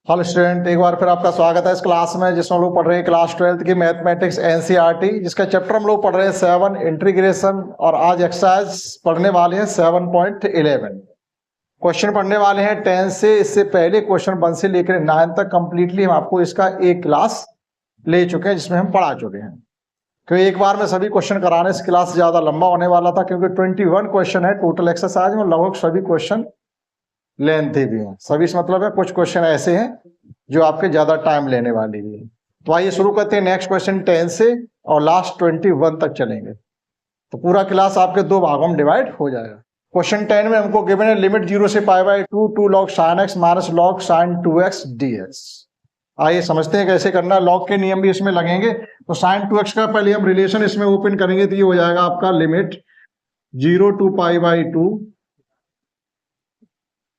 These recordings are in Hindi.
हेलो स्टूडेंट, एक बार फिर आपका स्वागत है इस क्लास में जिसमें हम लोग पढ़ रहे हैं क्लास 12th की मैथमेटिक्स एनसीईआरटी, जिसका चैप्टर हम लोग पढ़ रहे हैं 7 इंटीग्रेशन। और आज एक्सरसाइज पढ़ने वाले हैं 7.11। क्वेश्चन पढ़ने वाले हैं 10 से, इससे पहले क्वेश्चन 1 से लेकर 9 तक कंप्लीटली हम आपको इसका एक क्लास ले चुके हैं जिसमें हम पढ़ा चुके हैं। क्योंकि एक बार में सभी क्वेश्चन कराने से क्लास ज्यादा लंबा होने वाला था, क्योंकि 21 क्वेश्चन है टोटल एक्सरसाइज में। लगभग सभी क्वेश्चन लेंथी भी हैं, सभी से मतलब है कुछ क्वेश्चन ऐसे हैं जो आपके ज्यादा टाइम लेने वाली है। तो आइए शुरू करते हैं नेक्स्ट क्वेश्चन 10 से और लास्ट 21 तक चलेंगे। तो पूरा क्लास आपके दो भागों में डिवाइड हो जाएगा। क्वेश्चन 10 में हमको गिवन है लिमिट 0 से π/2 2 log sin x minus log sin 2x dx। आइए समझते हैं कैसे करना है। लॉग के नियम भी इसमें लगेंगे। तो sin 2x का पहले हम रिलेशन इसमें ओपन करेंगे, तो ये हो जाएगा आपका limit 0 to π/2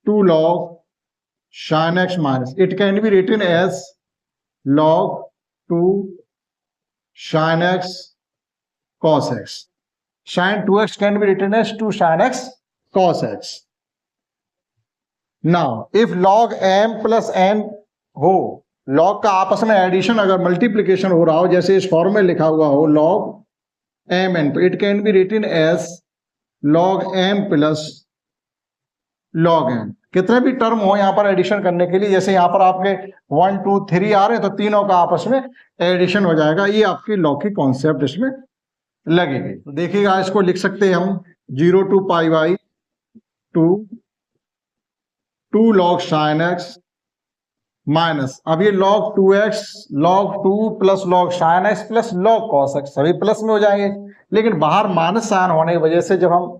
2 log sin x minus, it can be written as log 2 sin x cos x. Sin 2x can be written as 2 sin x cos x. Now if log m plus n हो, log का आपस में एडिशन अगर मल्टीप्लीकेशन हो रहा हो, जैसे इस फॉर्म में लिखा हुआ हो log m n, तो it can be written as log m plus log n। कितने भी टर्म हो यहाँ पर एडिशन करने के लिए, जैसे यहाँ पर आपके 1 2 3 आ रहे हैं, तो तीनों का आपस में एडिशन हो जाएगा। ये आपकी लॉग की कॉन्सेप्ट इसमें लगेगी। तो देखिएगा, इसको लिख सकते हैं हम 0 to π/2 2 log sin x minus, अब ये log 2x log 2 plus log sin x plus log cos x, सभी प्लस में हो जाएंगे। लेकिन बाहर माइनस साइन होने की वजह से जब हम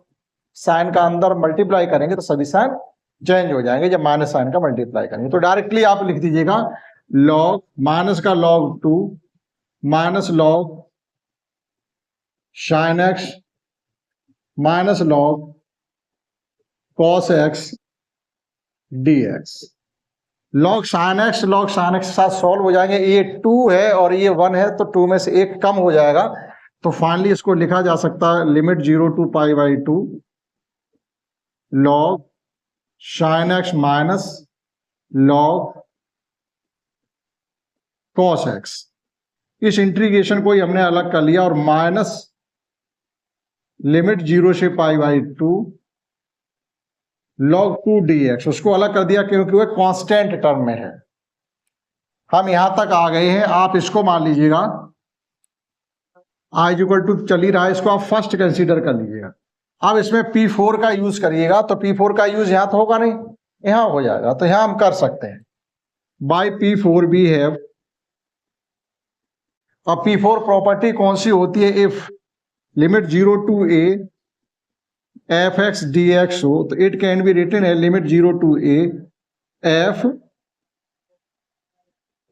साइन का अंदर मल्टीप्लाई करेंगे तो सभी साइन चेंज हो जाएंगे जब माइनस साइन का मल्टीप्लाई करेंगे। तो डायरेक्टली आप लिख दीजिएगा log माइनस का log 2 minus log sin x minus log cos x dx। log sin x के साथ सॉल्व हो जाएंगे। ये 2 है और ये 1 है, तो 2 में से एक कम हो जाएगा। तो फाइनली इसको लिखा जा सकता है limit 0 to π/2 log sin x minus log cos x। इस इंटीग्रेशन को ही हमने अलग कर लिया और माइनस लिमिट 0 से π/2 log 2 dx, उसको अलग कर दिया क्योंकि वह कांस्टेंट टर्म में है। हम यहां तक आ गए हैं। आप इसको मान लीजिएगा i = चल ही रहा है, इसको आप फर्स्ट कंसीडर कर लीजिएगा। अब इसमें P4 का यूज करिएगा, तो P4 का यूज यहां तो होगा नहीं, यहां हो जाएगा। तो यहां हम कर सकते हैं बाय P4 भी है। अब P4 प्रॉपर्टी कौन सी होती है? If limit 0 to a f(x) dx हो, तो इट कैन बी रिटन है limit 0 to a f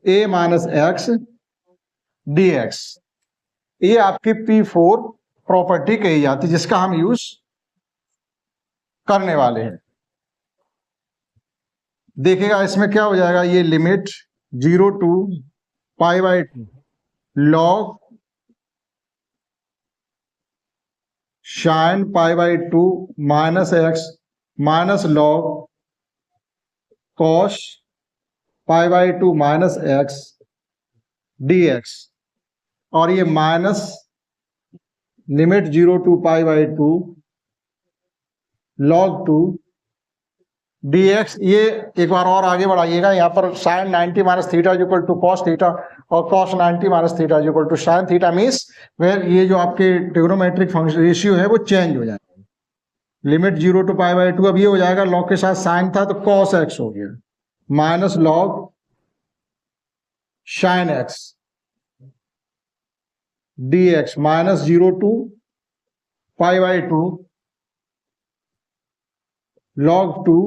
a minus x dx। ये आपकी P4 प्रॉपर्टी कही जाती है, जिसका हम यूज करने वाले हैं। देखिएगा इसमें क्या हो जाएगा, ये limit 0 to π/2 log sin π/2 minus x minus log cos π/2 minus x dx। और ये minus limit 0 to π/2 log 2 dx। ये एक बार और आगे बढ़ाइएगा, यहाँ पर sin 90 minus theta equal to cos theta और cos 90 minus theta equal to sin theta. Means where ये जो आपके ट्रिग्नोमेट्रिक फंक्शन रेशियो है वो चेंज हो जाएगा। लिमिट 0 to π/2 अब ये हो जाएगा, log के साथ sin था तो cos x हो गया minus log sin x dx minus 0 to π/2 log 2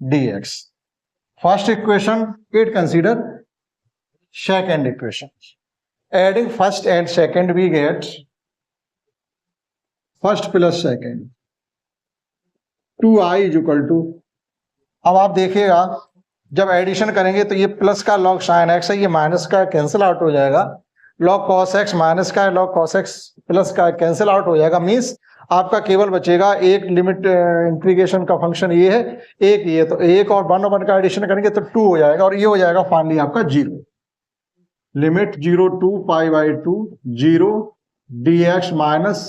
dx। First equation it consider second equation. Adding first and second we get first plus second 2i equal to. अब आप देखिएगा जब एडिशन करेंगे तो ये प्लस का log sin x है, ये माइनस का कैंसिल आउट हो जाएगा। log cos x माइनस का log cos x प्लस का कैंसिल आउट हो जाएगा। मीन्स आपका केवल बचेगा एक लिमिट इंटीग्रेशन का फंक्शन ये है, एक ये, तो एक और 1 और 1 का एडिशन करेंगे तो 2 हो जाएगा और ये हो जाएगा फाइनली आपका 0। Limit 0 to pi by 2 0 dx minus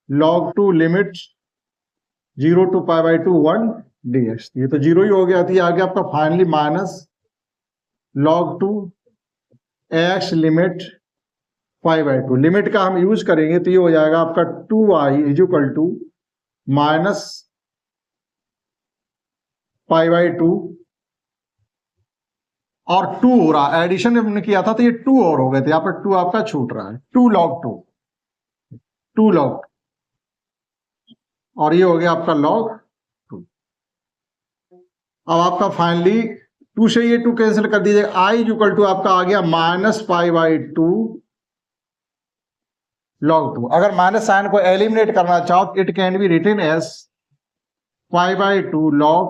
log 2 limit 0 to pi by 2 1 dx। ये तो 0 ही हो गया, तो ये आ गया आपका finally minus log 2 x limit pi by 2। Limit का हम यूज करेंगे तो ये हो जाएगा आपका 2i is equal to minus pi by 2 और 2 हो रहा, एडिशन हमने किया था तो ये 2 और हो गए थे, यहाँ पर 2 आपका छूट रहा है, 2 log 2 log 2 और ये हो गया आपका log 2। अब आपका फाइनली 2 से ये 2 कैंसिल कर दीजिएगा, i इज इक्वल टू आपका आ गया माइनस पाई बाई 2 log 2। अगर माइनस साइन को एलिमिनेट करना चाहो it can be written as pi by 2 log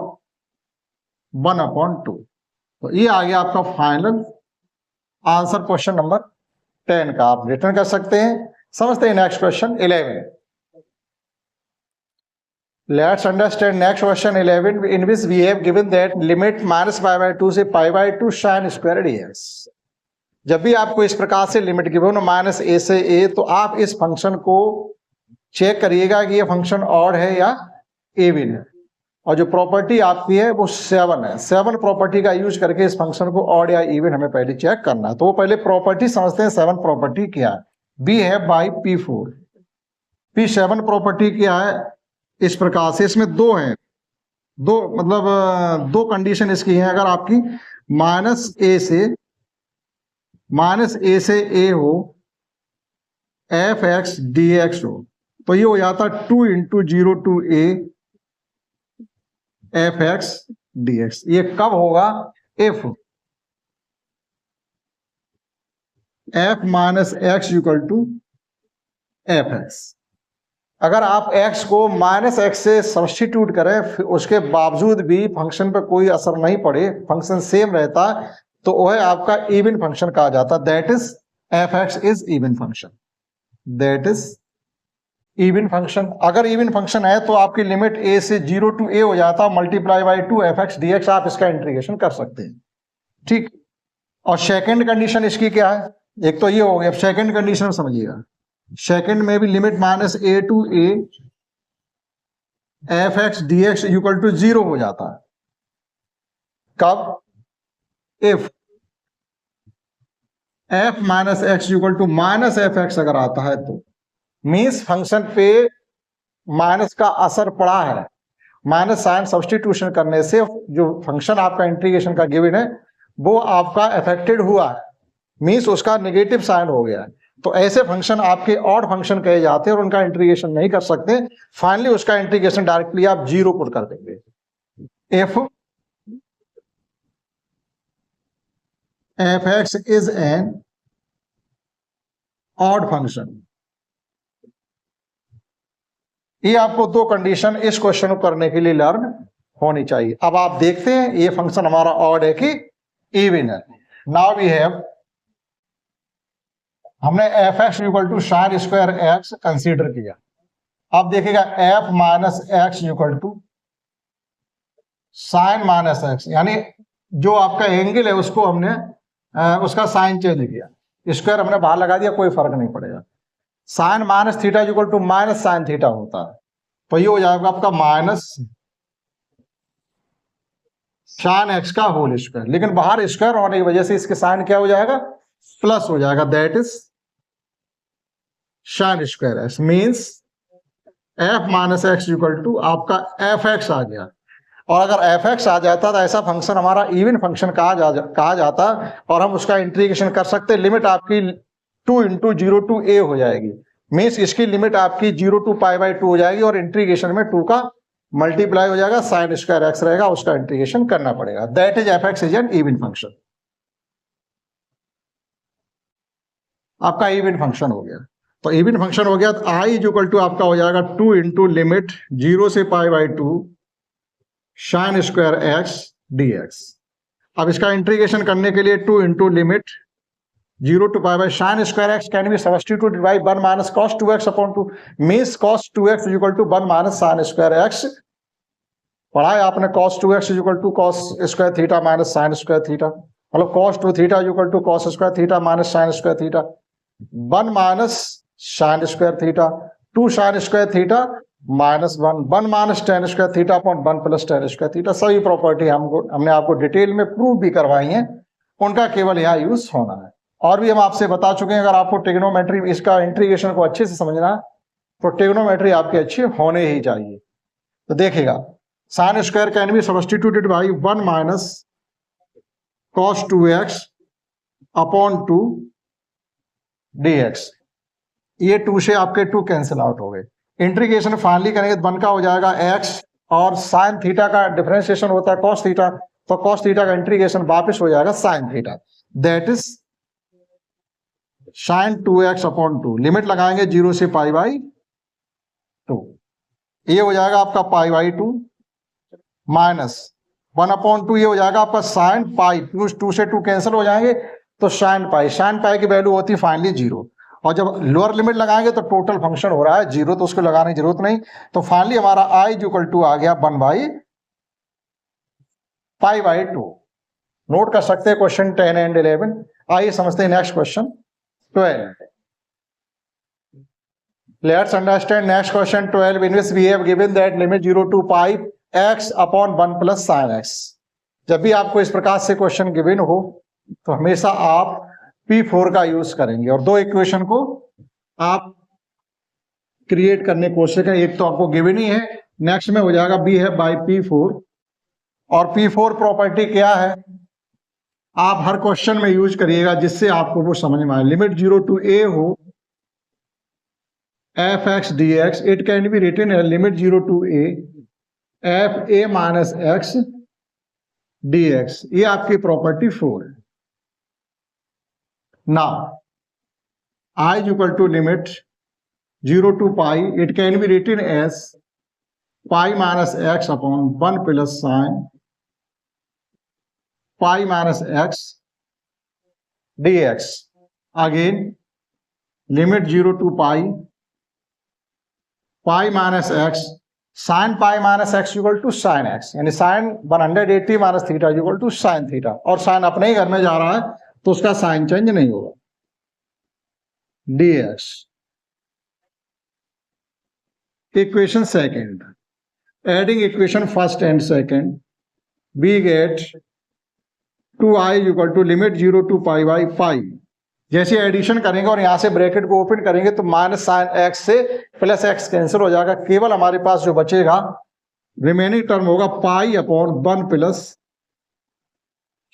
1/2। तो ये आ गया आपका फाइनल आंसर क्वेश्चन नंबर 10 का। आप रिटर्न कर सकते हैं। समझते हैं next question 11। Let's understand next question 11 in which we have given that limit minus pi by 2 से pi by 2 sine square dx। जब भी आपको इस प्रकार से लिमिट गिवन हो माइनस ए से ए, तो आप इस फंक्शन को चेक करिएगा कि ये फंक्शन ऑड है या इवन है, और जो प्रॉपर्टी आपकी है वो 7 है। 7 प्रॉपर्टी का यूज करके इस फंक्शन को ऑड या इवन हमें पहले चेक करना है। तो वो पहले प्रॉपर्टी समझते हैं। 7 प्रॉपर्टी क्या है? बी है बाई P4। P7 प्रॉपर्टी क्या है? इस प्रकार से इसमें दो हैं, दो कंडीशन इसकी है। अगर आपकी माइनस ए से ए हो एफ एक्स डी एक्स हो, तो ये हो जाता 2 into 0 to a f x d x. ये कब होगा? If f minus x equal to f x. अगर आप x को माइनस एक्स से सब्स्टिट्यूट करें फिर उसके बावजूद भी फंक्शन पर कोई असर नहीं पड़े, फंक्शन सेम रहता, तो वह आपका इवन फंक्शन कहा जाता। That is F x is even function. That is even function. अगर इवन फंक्शन है तो आपकी लिमिट a से 0 टू a हो जाता, multiply by 2 F x d x. आप इसका इंटीग्रेशन कर सकते हैं, ठीक। और सेकेंड कंडीशन इसकी क्या है? एक तो ये हो गया, सेकेंड कंडीशन समझिएगा। सेकेंड में भी limit minus a to a f x d x equal to 0 हो जाता है। कब? If f minus x equal to minus f x अगर आता है तो मीन्स फंक्शन पे माइनस का असर पड़ा है। माइनस साइन सब्स्टिट्यूशन करने से जो फंक्शन आपका इंटीग्रेशन का गिवन है वो आपका अफेक्टेड हुआ है, मीन्स उसका नेगेटिव साइन हो गया है। तो ऐसे फंक्शन आपके ऑड फंक्शन कहे जाते हैं और उनका इंटीग्रेशन नहीं कर सकते। फाइनली उसका इंटीग्रेशन डायरेक्टली आप 0 पुट कर देंगे। F x is an odd function. ये आपको दो कंडीशन इस क्वेश्चन को करने के लिए लर्न होनी चाहिए। अब आप देखते हैं ये फंक्शन हमारा ऑड है कि इवन है। नाउ वी हैव, हमने f x equal to sine square x consider किया। अब देखिएगा f minus x equal to sine minus x, यानी जो आपका एंगल है उसको हमने उसका साइन चेंज किया, स्क्वायर हमने बाहर लगा दिया, कोई फर्क नहीं पड़ेगा। Sine minus theta equal to minus sine theta होता है, तो ये हो जाएगा आपका माइनस साइन एक्स का होल स्क्वायर। लेकिन बाहर स्क्वायर होने की वजह से इसके साइन क्या हो जाएगा? प्लस हो जाएगा। That is sine square x means f minus x equal to आपका एफ एक्स आ गया। और अगर एफ एक्स आ जाता तो ऐसा फंक्शन हमारा इवन फंक्शन कहा जाता और हम उसका इंटीग्रेशन कर सकते। लिमिट आपकी 2 इंटू 0 टू ए हो जाएगी, मीन्स इसकी लिमिट आपकी 0 टू पाई बाई 2 हो जाएगी और इंटीग्रेशन में 2 का मल्टीप्लाई हो जाएगा, साइन स्क्वायर एक्स रहेगा, उसका इंटीग्रेशन करना पड़ेगा। That is F x is an even function. आपका इवन फंक्शन हो गया। तो इवन फंक्शन हो गया तो आई इज इक्वल टू आपका हो जाएगा 2 इंटू लिमिट 0 से pi by 2 sine square x d x. अब इसका इंटीग्रेशन करने के लिए 2 into limit 0 to pi by sin square x can be substituted by 1 minus cos 2x upon 2 means cos 2x is equal to 1 minus sin square x. पढ़ा है आपने cos 2x is equal to cos square theta minus sin square theta, मतलब cos 2 theta is equal to cos square theta minus sin square theta, 1 minus sin square theta, 2 sin square theta minus 1 minus tan square theta upon 1 plus tan square theta. सभी प्रॉपर्टी हमने आपको डिटेल में प्रूव भी करवाई हैं, उनका केवल यहाँ यूज होना है। और भी हम आपसे बता चुके हैं, अगर आपको ट्रिग्नोमेट्री इसका इंटीग्रेशन को अच्छे से समझना है तो ट्रिग्नोमेट्री आपकी अच्छी होने ही चाहिए। तो देखिएगा sine square can be substituted by 1 minus cos 2x upon 2 dx। ये 2 से आपके 2 कैंसिल आउट हो गए। इंटीग्रेशन फाइनली करेंगे तो 1 का हो जाएगा x, और साइन थीटा का डिफरेंशिएशन होता है cos थीटा, तो cos थीटा का इंटीग्रेशन वापस हो जाएगा sine theta, that is sin 2x upon 2। Limit लगाएंगे 0 से पाई बाई 2, ये हो जाएगा आपका पाई बाई 2 माइनस 1 अपॉन 2, ये हो जाएगा आपका साइन पाई, 2 से 2 कैंसिल हो जाएंगे तो साइन पाई की वैल्यू होती है फाइनली 0, और जब लोअर लिमिट लगाएंगे तो टोटल फंक्शन हो रहा है 0, तो उसको लगाने की जरूरत नहीं। तो फाइनली हमारा i इक्वल टू आ गया 1 बाई पाई बाई 2। नोट कर सकते हैं क्वेश्चन 10 एंड 11। आइए समझते हैं next question 12। Let's understand next question 12 in which we have given that limit 0 to pi x upon 1 plus sine x। जब भी आपको इस प्रकार से क्वेश्चन गिवन हो तो हमेशा आप P4 का यूज करेंगे, और दो इक्वेशन को आप क्रिएट करने की कोशिश करें। एक तो आपको गिवन ही है, नेक्स्ट में हो जाएगा B है बाई P4, और P4 प्रॉपर्टी क्या है आप हर क्वेश्चन में यूज करिएगा जिससे आपको वो समझ में आए। लिमिट 0 टू a हो f(x) dx, it can be written है limit 0 to a f(a minus x) dx। ये आपकी प्रॉपर्टी 4 है। Now, I is equal to limit 0 to pi, it can be written as pi minus x upon 1 plus sine pi minus x dx. Again, limit 0 to pi minus x, sin pi minus x equal to sin x, यानी sin 180 minus theta equal to sin theta, और sin अपने ही घर में जा रहा है तो उसका साइन चेंज नहीं होगा, dx। Equation second, adding equation first and second, we get 2i equal to limit 0 to pi by pi. जैसे एडिशन करेंगे और यहां से ब्रैकेट को ओपन करेंगे तो माइनस साइन x से प्लस x कैंसिल हो जाएगा, केवल हमारे पास जो बचेगा रिमेनिंग टर्म होगा pi upon 1 plus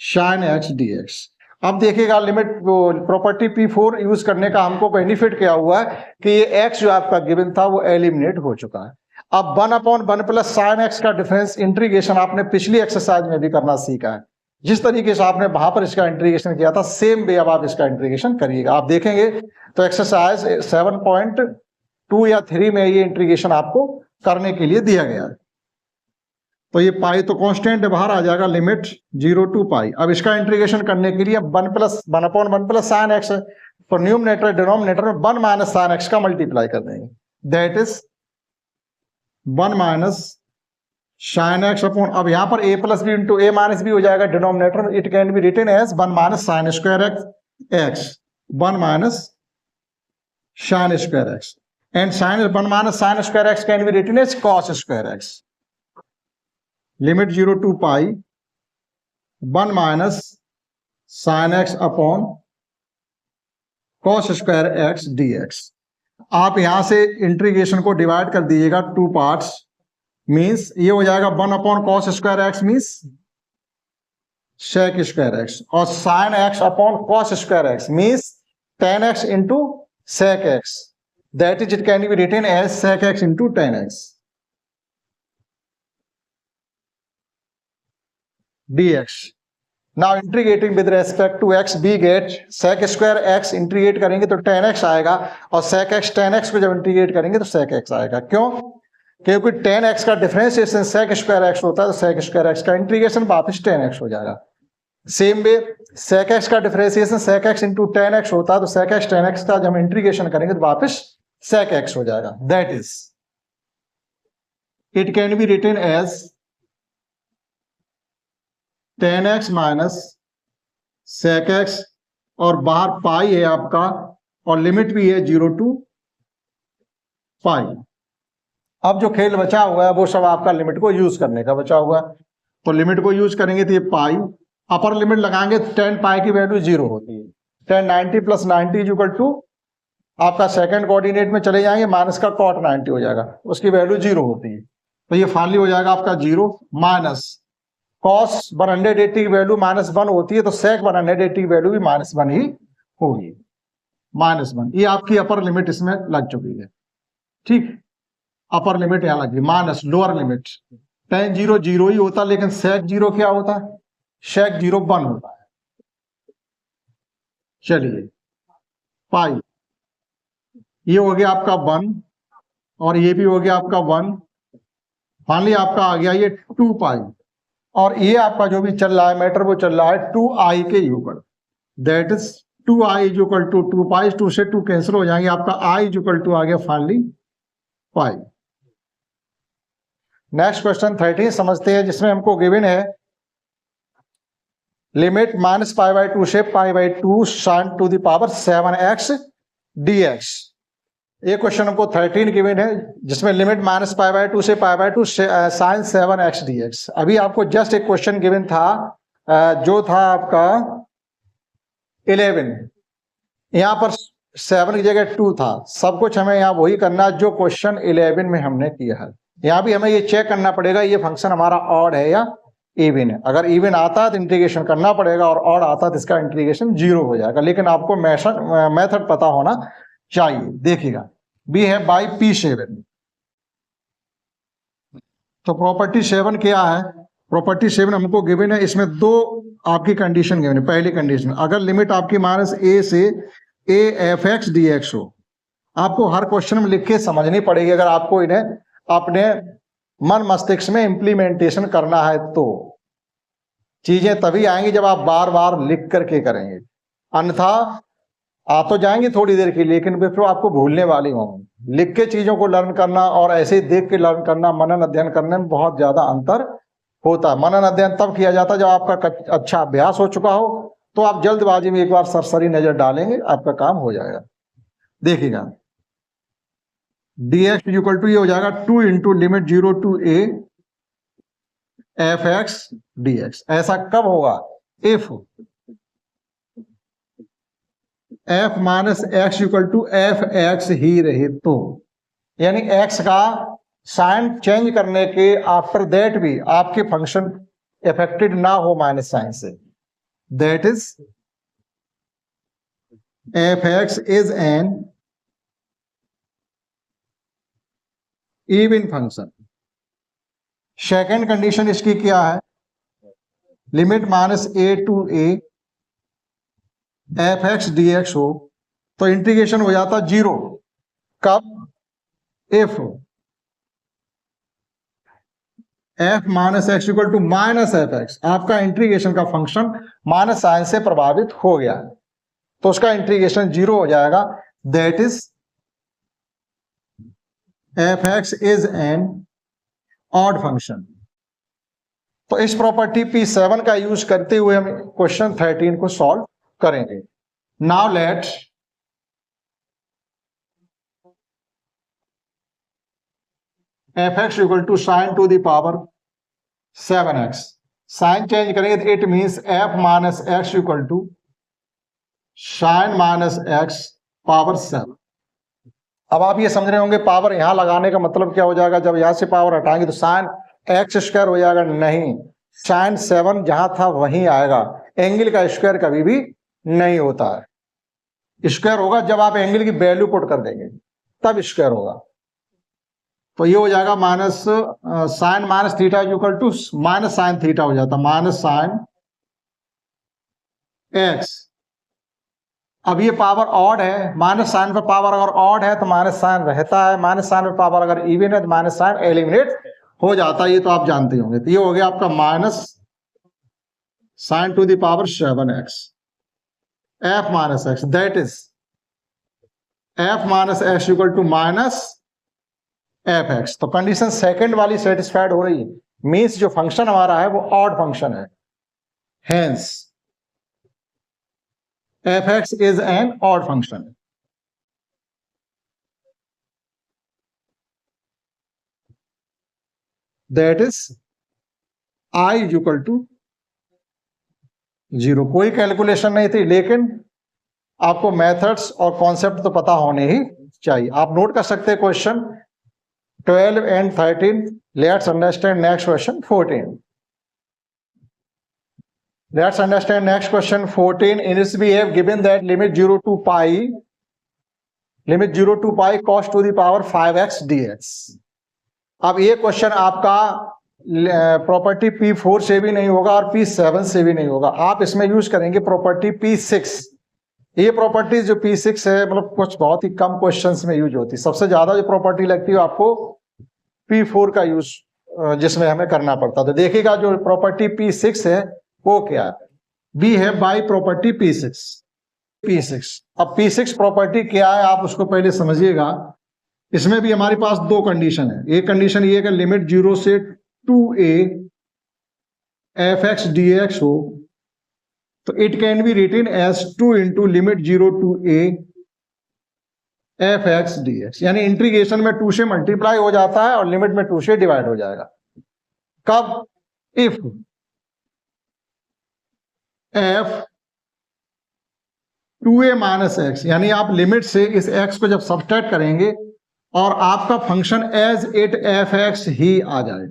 sine x dx। अब देखिएगा लिमिट प्रॉपर्टी P4 यूज करने का हमको बेनिफिट क्या हुआ है कि ये x जो आपका गिवन था वो एलिमिनेट हो चुका है। अब 1 अपॉन 1 प्लस साइन x का डिफरेंस इंटीग्रेशन आपने पिछली एक्सरसाइज में भी करना सीखा है। जिस तरीके से आपने वहां पर इसका इंटीग्रेशन किया था सेम वे अब आप इसका इंटीग्रेशन करिएगा। आप देखेंगे तो एक्सरसाइज 7.2 या 3 में ये इंटीग्रेशन आपको करने के लिए दिया गया है। तो ये पाई तो कांस्टेंट बाहर आ जाएगा, लिमिट 0 टू पाई। अब इसका इंटीग्रेशन करने के लिए 1 अपॉन 1 प्लस साइन एक्स है, तो न्यूमरेटर डिनोमिनेटर में 1 माइनस साइन एक्स का मल्टीप्लाई कर देंगे, that is 1 minus sine x upon, अब यहां पर a plus b into a minus b हो जाएगा डिनोमिनेटर में, it can be written as 1 minus sine square x 1 minus sine square x, and sine 1 minus sine square x can be written as cos square x. Limit 0 to pi 1 minus sine x upon cos square x dx। आप यहां से इंटीग्रेशन को डिवाइड कर दीजिएगा 2 पार्ट्स, मींस ये हो जाएगा 1 upon cos square x means sec square x, और sine x upon cos square x means tan x into sec x, that is it can be written as sec x into tan x dx। now integrating with respect to x we get sec square x integrate करेंगे तो tan x आएगा, और sec x tan x को जब इंटीग्रेट करेंगे तो sec x आएगा। क्यों? क्योंकि tan x का डिफरेंशिएशन sec स्क्वायर x होता है, तो sec स्क्वायर x का इंटीग्रेशन वापस tan x हो जाएगा, सेम वे sec x का differentiation sec x into tan x होता है, तो sec x tan x का जब हम इंटीग्रेशन करेंगे तो वापस sec x हो जाएगा। That is it can be written as tan x minus sec x, और बाहर पाई है आपका, और लिमिट भी है 0 टू पाई। अब जो खेल बचा हुआ है वो सब आपका लिमिट को यूज करने का बचा हुआ है, तो लिमिट को यूज करेंगे तो ये पाई, अपर लिमिट लगाएंगे तो tan पाई की वैल्यू 0 होती है। tan 90 plus 90 is equal to आपका सेकंड कोऑर्डिनेट में चले जाएंगे, माइनस का cot 90 हो जाएगा, उसकी वैल्यू 0 होती है, तो ये फाइनली हो जाएगा आपका 0 माइनस cos 180 की वैल्यू -1 होती है, तो sec 180 की वैल्यू भी -1 ही होगी, -1। ये आपकी अपर लिमिट इसमें लग चुकी है। ठीक, अपर लिमिट यहां लगी, माइनस लोअर लिमिट tan 0 0 ही होता, लेकिन sec 0 क्या होता है, sec 0 1 होता है। चलिए पाई, ये हो गया आपका 1 और ये भी हो गया आपका 1, फाइनली आपका आ गया ये 2 पाई, और ये आपका जो भी चल रहा है मैटर वो चल रहा है 2i के ऊपर, that is 2i is equal to 2 pi, 2 से 2 कैंसिल हो जाएंगे, आपका i इज इक्वल टू आ गया फाइनली पाई। नेक्स्ट क्वेश्चन 13 समझते हैं, जिसमें हमको गिवन है लिमिट -π/2 से π/2 sin to the power 7x dx। ये क्वेश्चन हमको 13 गिवन है, जिसमें लिमिट -π/2 से π/2 sin 7x dx। अभी आपको जस्ट एक क्वेश्चन गिवन था जो था आपका 11, यहाँ पर 7 की जगह 2 था। सब कुछ हमें यहाँ वही करना जो क्वेश्चन 11 में हमने किया है। यहाँ भी हमें ये चेक करना पड़ेगा ये फंक्शन हमारा ऑड है या इवन है। अगर इवन आता है तो इंटीग्रेशन करना पड़ेगा, और ऑड आता है तो इसका इंटीग्रेशन 0 हो जाएगा, लेकिन आपको मेथड पता होना चाहिए। देखिएगा बी है बाई P7, तो प्रॉपर्टी 7 क्या है, प्रॉपर्टी 7 हमको गिवन है, इसमें दो आपकी कंडीशन गिवन है। पहली कंडीशन, अगर लिमिट आपकी -a से a f(x) dx हो, आपको हर क्वेश्चन में लिख के समझनी पड़ेगी अगर आपको इन्हें अपने मन मस्तिष्क में इंप्लीमेंटेशन करना है, तो चीजें तभी आएंगी जब आप बार बार लिख करके करेंगे, अन्यथा आ तो जाएंगे थोड़ी देर की, लेकिन फिर आपको भूलने वाली होंगी। लिख के चीजों को लर्न करना और ऐसे देख के लर्न करना, मनन अध्ययन करने में बहुत ज्यादा अंतर होता है। मनन अध्ययन तब किया जाता है जब आपका अच्छा अभ्यास हो चुका हो, तो आप जल्दबाजी में एक बार सरसरी नजर डालेंगे, आपका काम हो जाएगा। देखिएगा dx इक्वल टू ये हो जाएगा 2 into limit 0 to a f(x) dx। ऐसा कब होगा, if f minus x equal to f(x) ही रहे तो, यानी x का साइन चेंज करने के आफ्टर दैट भी आपके फंक्शन इफेक्टेड ना हो माइनस साइन से, that is f(x) is an even function. Second condition इसकी क्या है, limit -a to a f(x) dx हो तो इंटीग्रेशन हो जाता 0, कब, if f minus x equal to -f(x), आपका इंटीग्रेशन का फंक्शन माइनस साइन से प्रभावित हो गया तो उसका इंटीग्रेशन 0 हो जाएगा, that is f(x) is an odd function. तो इस प्रॉपर्टी P7 का यूज करते हुए हम क्वेश्चन 13 को सॉल्व करेंगे। Now let f(x) equal to sine to the power 7x, sine change करेंगे तो it means f minus x equal to sine minus x power 7। अब आप ये समझ रहे होंगे पावर यहां लगाने का मतलब क्या हो जाएगा, जब यहां से पावर हटाएंगे तो साइन एक्स स्क्वायर हो जाएगा, नहीं, साइन 7 जहां था वहीं आएगा। एंगल का स्क्वायर कभी भी नहीं होता है, स्क्वायर होगा जब आप एंगल की वैल्यू पुट कर देंगे तब स्क्वायर होगा। तो ये हो जाएगा minus sine minus theta equal to minus sine theta हो जाता, माइनस साइन एक्स। अब ये पावर ऑड है, माइनस साइन पर पावर अगर ऑड है तो माइनस साइन रहता है, माइनस साइन पर पावर अगर इवन है तो माइनस साइन एलिमिनेट हो जाता है, ये तो आप जानते होंगे। तो ये हो गया आपका minus sin to the power 7x f minus x, that is f minus x equal to minus f x. तो कंडीशन सेकंड वाली सेटिस्फाइड हो रही है, मीन्स जो फंक्शन हमारा है वो ऑड फंक्शन है, hence f x is an odd function. That is I is equal to 0। कोई कैलकुलेशन नहीं थी, लेकिन आपको मेथड्स और कॉन्सेप्ट तो पता होने ही चाहिए। आप नोट कर सकते हैं question 12 and 13. Let's understand next question 14. Let's understand next question 14. In this we have given that limit 0 to pi cos to the power 5x dx. अब ये क्वेश्चन आपका प्रॉपर्टी P4 से भी नहीं होगा और P7 से भी नहीं होगा, आप इसमें यूज करेंगे प्रॉपर्टी P6। ये प्रॉपर्टी जो P6 है, मतलब कुछ बहुत ही कम क्वेश्चंस में यूज होती है। सबसे ज्यादा जो प्रॉपर्टी लगती है आपको P4 का यूज, जिसमें हमें करना पड़ता है। तो देखिएगा जो प्रॉपर्टी P6 है वो क्या है, बी है बाई प्रॉपर्टी P6। अब P6 प्रॉपर्टी क्या है आप उसको पहले समझिएगा। इसमें भी हमारे पास दो कंडीशन है। एक कंडीशन ये कि लिमिट 0 से 2a fx dx हो, तो it can be written as 2 into limit 0 to a fx dx, यानी इंटीग्रेशन में 2 से मल्टीप्लाई हो जाता है और लिमिट में 2 से डिवाइड हो जाएगा। कब? If f 2a minus x, यानी आप लिमिट से इस x को जब सब्सट्रैक्ट करेंगे और आपका function as it f x ही आ जाए,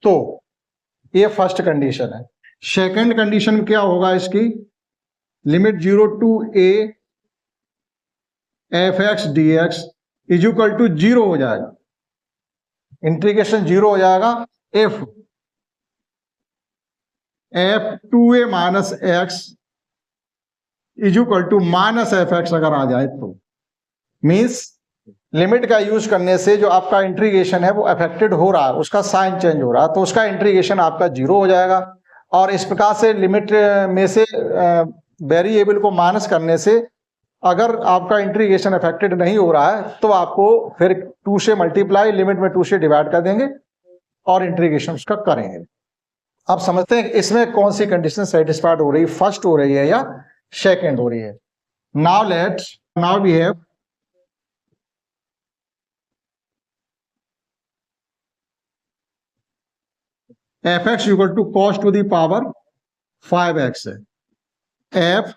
तो ये फर्स्ट कंडीशन है। सेकंड कंडीशन क्या होगा इसकी, limit 0 to a f x d x is equal to 0 हो जाएगा, इंटीग्रेशन 0 हो जाएगा if f 2a minus x is equal to minus f x अगर आ जाए तो, मीन्स लिमिट का यूज करने से जो आपका इंटीग्रेशन है वो अफेक्टेड हो रहा है, उसका साइन चेंज हो रहा है, तो उसका इंटीग्रेशन आपका 0 हो जाएगा। और इस प्रकार से लिमिट में से वेरिएबल को माइनस करने से अगर आपका इंटीग्रेशन अफेक्टेड नहीं हो रहा है तो आपको फिर 2 से मल्टीप्लाई, लिमिट में 2 से डिवाइड कर देंगे और इंटीग्रेशन उसका करेंगे। आप समझते हैं इसमें कौन सी कंडीशन सेटिस्फाइड हो रही है, फर्स्ट हो रही है या सेकेंड हो रही है। Now we have f x equal to cos to the power 5x है, एफ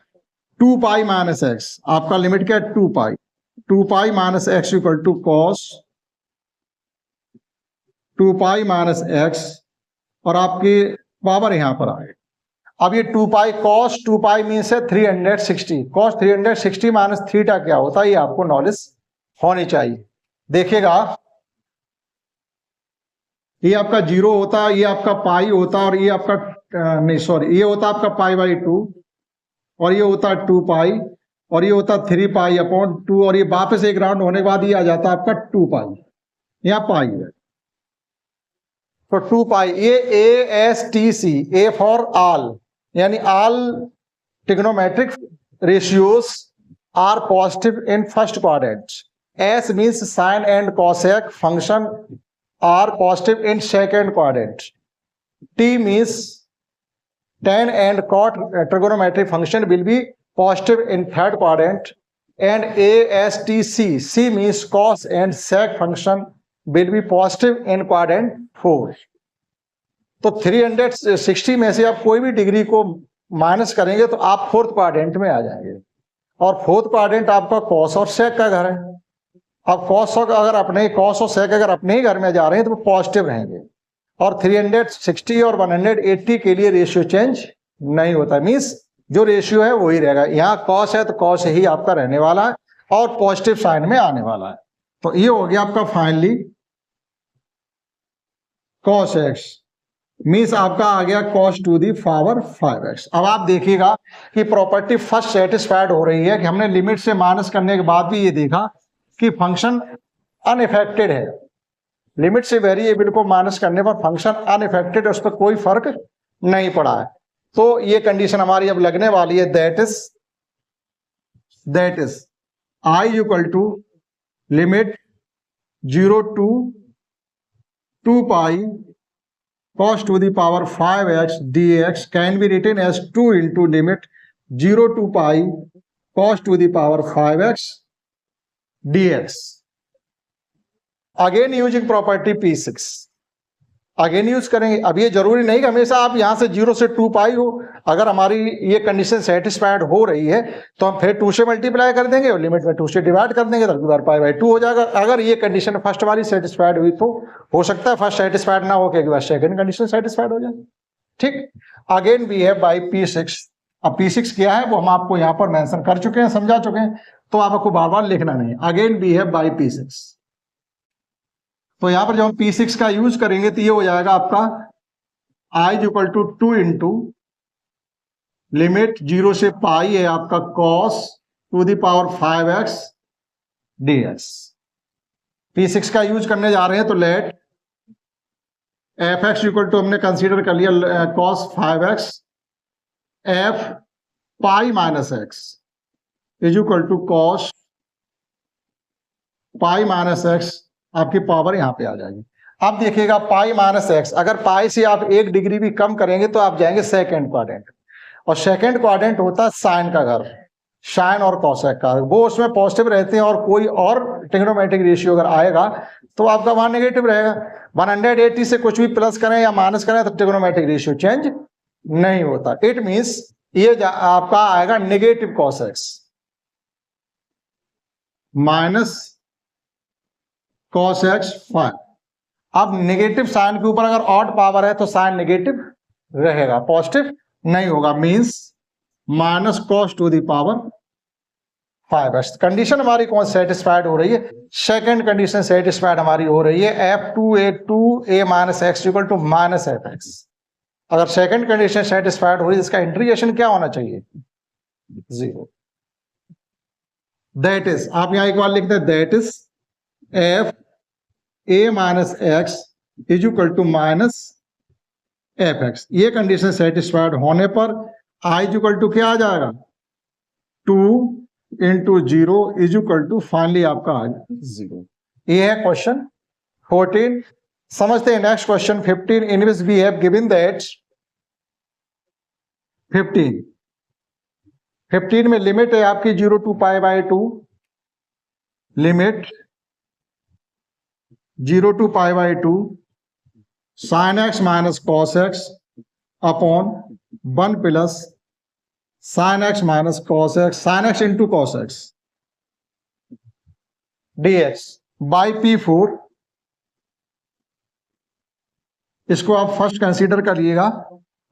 2 पाई माइनस एक्स, आपका लिमिट क्या है 2 pi minus x equal to cos 2 pi minus x, और आपकी पावर यहां पर आए। अब ये 2 पाई कॉस 2 पाई मीन्स है 360, कॉस 360 माइनस थीटा क्या होता है ये आपको नॉलेज होनी चाहिए। देखिएगा ये आपका 0 होता है, ये आपका पाई होता है, और ये आपका नहीं सॉरी ये होता है आपका पाई बाई 2, और ये होता है 2 पाई, और ये होता है 3 पाई अपॉन 2, और ये वापस एक राउंड होने के बाद ये आ जाता है आपका 2 पाई, यहाँ पाई है। तो 2 पाई, ये ASTC, A फॉर ऑल, यानी all trigonometric ratios are positive in first quadrant. S means sine and cosec function are positive in second quadrant. T means tan and cot trigonometric function will be positive in third quadrant, and ASTC, C means cos and sec function will be positive in quadrant 4. तो 360 में से आप कोई भी डिग्री को माइनस करेंगे तो आप फोर्थ क्वाड्रेंट में आ जाएंगे, और फोर्थ क्वाड्रेंट आपका कॉस और सेक का घर है। अब कॉस और सेक अगर अपने ही घर में जा रहे हैं तो वो पॉजिटिव रहेंगे, और 360 और 180 के लिए रेशियो चेंज नहीं होता, मींस जो रेशियो है वही रहेगा। यहाँ कॉस है तो कॉस ही आपका रहने वाला है और पॉजिटिव साइन में आने वाला है। तो ये हो गया आपका फाइनली कॉस एक्स, मीन्स आपका आ गया cos to the power 5x। अब आप देखिएगा कि प्रॉपर्टी फर्स्ट सेटिस्फाइड हो रही है कि हमने लिमिट से माइनस करने के बाद भी ये देखा कि फंक्शन अनइफेक्टेड है। लिमिट से वेरिएबल को माइनस करने पर फंक्शन अनइफेक्टेड है, उस पर कोई फर्क नहीं पड़ा है। तो ये कंडीशन हमारी अब लगने वाली है, that is I equal to limit 0 to 2 pi cos to the power 5x dx can be written as 2 into limit 0 to pi cos to the power 5x dx. Again using property P6. Again use करेंगे. अब ये जरूरी नहीं कि हमेशा आप यहां से 0 से 2 पाई हो. अगर हमारी ये कंडीशन सेटिस्फाइड हो रही है तो हम फिर 2 से मल्टीप्लाई कर देंगे और लिमिट में 2 से डिवाइड कर देंगे, तो बार पाई बाई 2 हो जाएगा. अगर ये कंडीशन फर्स्ट वाली सेटिस्फाइड हुई तो हो सकता है फर्स्ट सेटिस्फाइड ना हो के सेकंड कंडीशन सेटिस्फाइड हो जाए. ठीक. Again we have by P6. अब P6 क्या है वो हम आपको यहाँ पर मेंशन कर चुके हैं, समझा चुके हैं, तो आपको बार बार लिखना नहीं. Again we have by P6. तो यहां पर जब हम P6 का यूज करेंगे तो ये हो जाएगा आपका I equal to 2 into limit 0 से पाई है आपका cos to the power 5x dx. P6 का यूज करने जा रहे हैं तो लेट fx इक्वल टू हमने कंसीडर कर लिया cos 5x f pi minus x is equal to cos pi minus x. आपकी पावर यहां पे आ जाएगी. अब देखिएगा पाई माइनस एक्स, अगर पाई से आप 1 डिग्री भी कम करेंगे तो आप जाएंगे सेकंड क्वाड्रेंट, और सेकंड क्वाड्रेंट होता है साइन का घर, साइन और कॉसेक का. वो उसमें पॉजिटिव रहते हैं और कोई और ट्रिग्नोमेट्रिक रेशियो अगर आएगा तो आपका वहां नेगेटिव रहेगा. 180 से कुछ भी प्लस करें या माइनस करें तो ट्रिग्नोमेट्रिक रेशियो चेंज नहीं होता. इट मींस ये आपका आएगा negative cos x minus cos x 5. अब नेगेटिव साइन के ऊपर अगर ऑड पावर है तो साइन नेगेटिव रहेगा, पॉजिटिव नहीं होगा. Means minus cos to the power 5x. Condition हमारी कौन सेटिस्फाइड हो रही है? सेकंड कंडीशन सेटिस्फाइड हमारी हो रही है f2a minus x equal to minus fx. अगर सेकंड कंडीशन सेटिस्फाइड हो रही है इसका इंटीग्रेशन क्या होना चाहिए? 0. दैट इज, आप यहां एक बार लिखते हैं, that is f a minus x is equal to minus fx. ये कंडीशन सेटिस्फाइड होने पर i इज इक्वल टू क्या आ जाएगा? 2 into 0 is equal to finally आपका आ जाएगा 0. ये है क्वेश्चन 14. समझते हैं next question 15, in which we have given that 15 में लिमिट है आपकी 0 to pi by 2, limit 0 to pi by 2 sine x minus cos x upon 1 plus sine x minus cos x, sine x into cos x dx by P4. इसको आप फर्स्ट कंसीडर करिएगा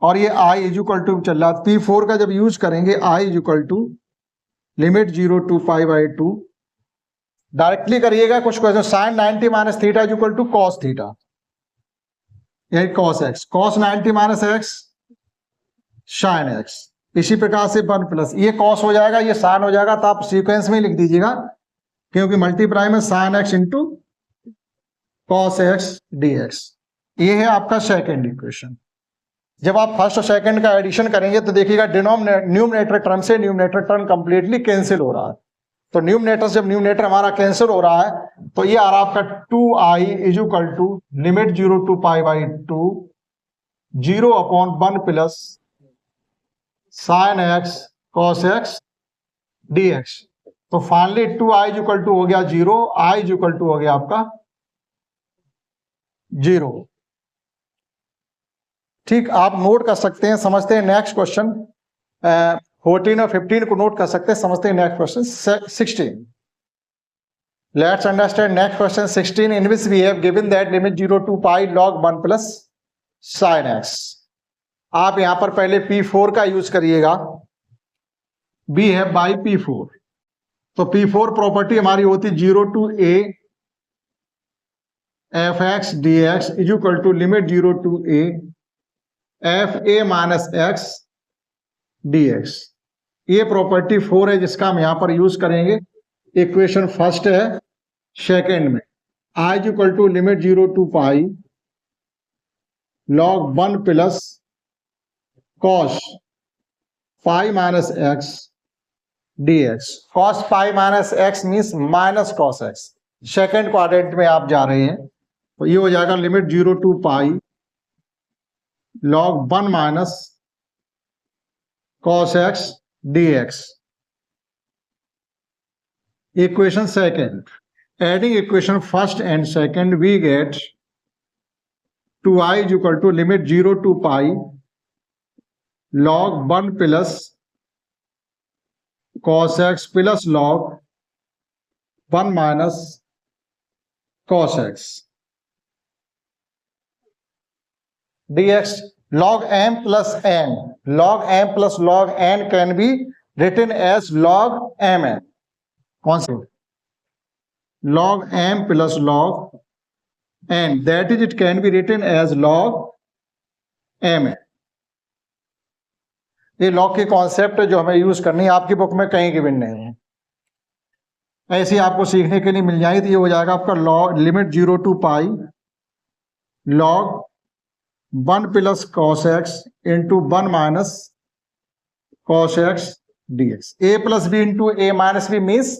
और ये i इज इक्वल टू चल रहा है. P4 का जब यूज करेंगे i is equal to limit 0 to pi by 2. Directly करिएगा कुछ question. Sine 90 minus theta is equal to cos theta, यही cos x, cos 90 minus x sine x. इसी प्रकार से 1 प्लस ये कॉस हो जाएगा, ये साइन हो जाएगा, तो आप सीक्वेंस में लिख दीजिएगा क्योंकि मल्टीप्लाई में sign x into cos x dx. ये है आपका सेकेंड इक्वेशन. जब आप फर्स्ट और सेकंड का एडिशन करेंगे तो देखिएगा न्यूमरेटर टर्म से न्यूमरेटर टर्म कंप्लीटली कैंसिल हो रहा है. तो न्यूमरेटर जब न्यूमरेटर हमारा कैंसिल हो रहा है तो ये आ रहा आपका 2i is equal to limit 0 to pi by 2 0 upon 1 plus sine x cos x dx. तो finally 2i is equal to हो गया 0, i इज इक्वल टू हो गया आपका 0. ठीक, आप नोट कर सकते हैं. समझते हैं नेक्स्ट क्वेश्चन 14 और 15 को नोट कर सकते हैं. समझते हैं next question 16. Let's understand next question 16 in which we have given that limit 0 to pi log 1 plus sine x. आप यहां पर पहले P4 का यूज करिएगा. We have by P4. तो P4 प्रॉपर्टी हमारी होती 0 to a fx dx is equal to limit 0 to a f a minus x dx. ये प्रॉपर्टी 4 है जिसका हम यहां पर यूज करेंगे. इक्वेशन फर्स्ट है. सेकेंड में i is equal to limit 0 to pi log 1 plus cos pi minus x dx। cos pi minus एक्स means minus cos x. Second quadrant में आप जा रहे हैं तो ये हो जाएगा limit 0 to pi log 1 minus cos x dx। Equation second, adding equation first and second we get 2i is equal to limit 0 to pi log 1 plus cos x plus log 1 minus cos x dx। log m plus n, log m plus log n can be written as log mn। कौन से? log m plus log n, that is it can be written as log mn। ये log की कॉन्सेप्ट जो हमें यूज करनी है आपकी बुक में कहीं गिवन नहीं है, ऐसी आपको सीखने के लिए मिल जाएगी। तो ये हो जाएगा आपका log limit 0 to pi log 1 plus cos x into 1 minus cos x dx। a plus b into a minus b means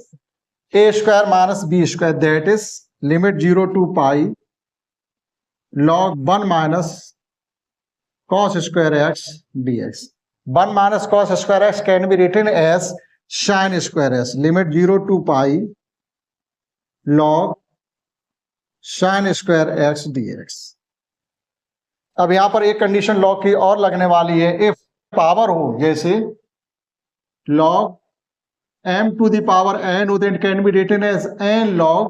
a square minus b square, that is limit 0 to pi log 1 minus cos square x dx। 1 minus cos square x can be written as sin square x, limit 0 to pi log sin square x dx। अब यहां पर एक कंडीशन लॉग की और लगने वाली है, इफ पावर हो जैसे log m to the power n हो, then can be written as n log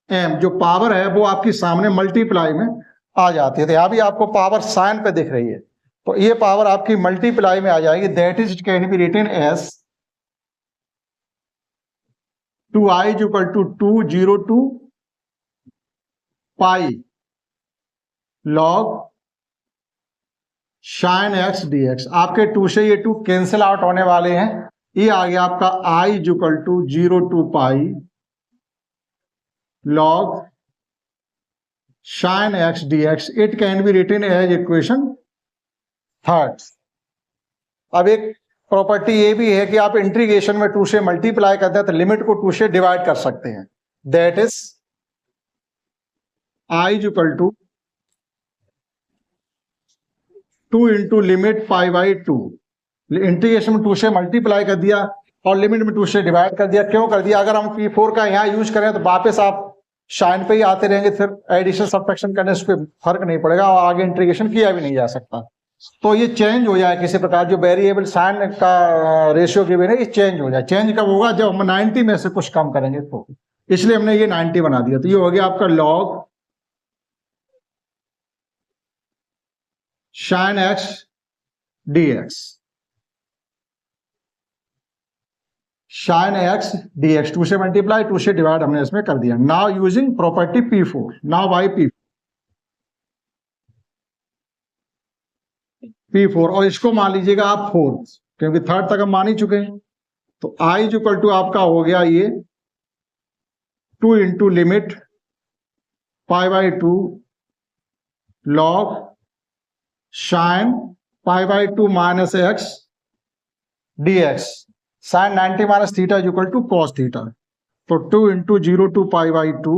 m। जो पावर है वो आपकी सामने मल्टीप्लाई में आ जाती है। तो यहां भी आपको पावर साइन पे दिख रही है, तो ये पावर आपकी मल्टीप्लाई में आ जाएगी, that is it can be written as 2i is equal to 2 0 to pi log sin x dx। आपके 2 से ये 2 कैंसिल आउट होने वाले हैं, ये आ गया आपका i is equal to 0 to pi log sin x dx। It can be written as equation third. अब एक प्रॉपर्टी ये भी है कि आप इंटीग्रेशन में 2 से मल्टीप्लाई करते हैं तो लिमिट को 2 से डिवाइड कर सकते हैं, that is i is equal to 2 into limit pi by 2। Integration में 2 से मल्टीप्लाई कर दिया और लिमिट में 2 से डिवाइड कर दिया। क्यों कर दिया? अगर हम P4 का यहाँ यूज करें तो वापस आप साइन पे ही आते रहेंगे, फिर एडिशन सब्ट्रैक्शन करने से कोई फर्क नहीं पड़ेगा और आगे इंटीग्रेशन किया भी नहीं जा सकता। तो ये चेंज हो जाए किसी प्रकार, जो वेरिएबल साइन का रेशियो गिवन है ये चेंज हो जाए। चेंज कब होगा? जब हम 90 में से कुछ कम करेंगे, तो इसलिए हमने ये 90 बना दिया। तो ये हो गया आपका log sin x dx। sin x dx 2 से मल्टीप्लाई 2 से डिवाइड हमने इसमें कर दिया। Now using property P4, now by P4 और इसको मान लीजिएगा आप फोर्थ, क्योंकि थर्ड तक हम मान ही चुके हैं। तो i इज इक्वल टू आपका हो गया ये 2 into limit pi by 2 log sin pi by 2 minus x dx। sin 90 minus theta is equal to cos theta. तो 2 इंटू 0 टू पाई बाई 2,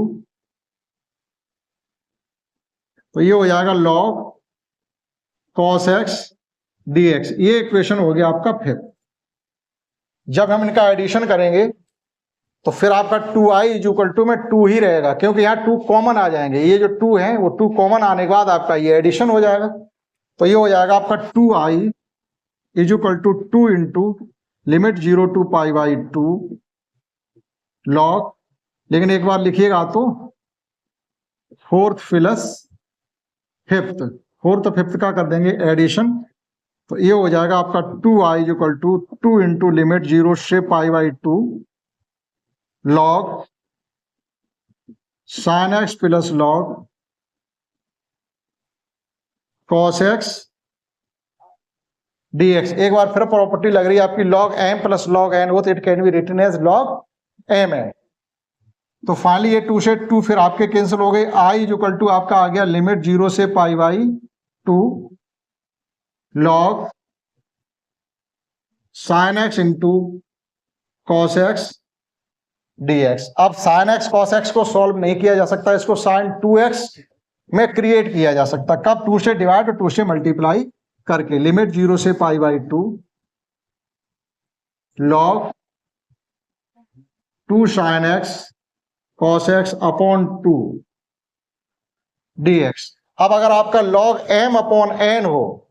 तो ये हो जाएगा log cos x dx। ये इक्वेशन हो गया आपका फिफ्थ। जब हम इनका एडिशन करेंगे तो फिर आपका 2i इज इक्वल टू में 2 ही रहेगा, क्योंकि यहाँ 2 कॉमन आ जाएंगे। ये जो 2 है वो 2 कॉमन आने के बाद आपका ये एडिशन हो जाएगा। तो ये हो जाएगा आपका 2i is equal to 2 into limit 0 to pi by 2 log, लेकिन एक बार लिखिएगा तो fourth plus fifth, fourth fifth का कर देंगे एडिशन। तो ये हो जाएगा आपका 2i is equal to 2 into limit 0 से pi by 2 log sin x plus log cos x dx। एक बार फिर प्रॉपर्टी लग रही है आपकी log m plus log n हो, तो it can be written as log mn। तो फाइनली ये 2 से 2 फिर आपके कैंसिल हो गए। i इज इक्वल टू आपका आ गया लिमिट 0 से pi by 2 log sign x into cos x dx। अब साइन एक्स कॉस एक्स को सॉल्व नहीं किया जा सकता, इसको साइन 2x में क्रिएट किया जा सकता। कब? 2 से डिवाइड और 2 से मल्टीप्लाई करके। लिमिट 0 से π/2 log 2 sine x cos x upon 2 dx। अब अगर आपका लॉग m अपॉन n हो,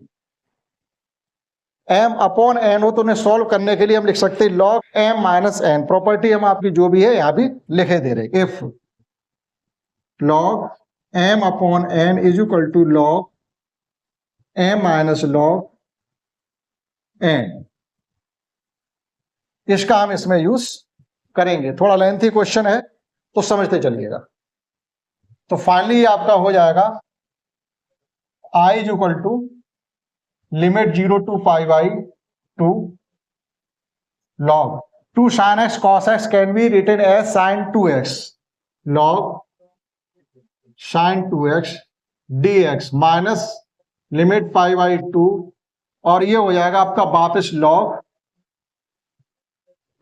m अपॉन n हो, तो उन्हें सॉल्व करने के लिए हम लिख सकते हैं log m minus n। Property हम आपकी जो भी है यहां भी लिखे दे रहे। If log m upon n is equal to log m minus log n, इसका हम इसमें यूज करेंगे। थोड़ा लेंथी क्वेश्चन है तो समझते चलिएगा। तो फाइनली आपका हो जाएगा i is equal to limit 0 to π/2 log 2 sin x cos x can be written as sin 2x log sin 2x dx minus limit π/2, और ये हो जाएगा आपका वापस log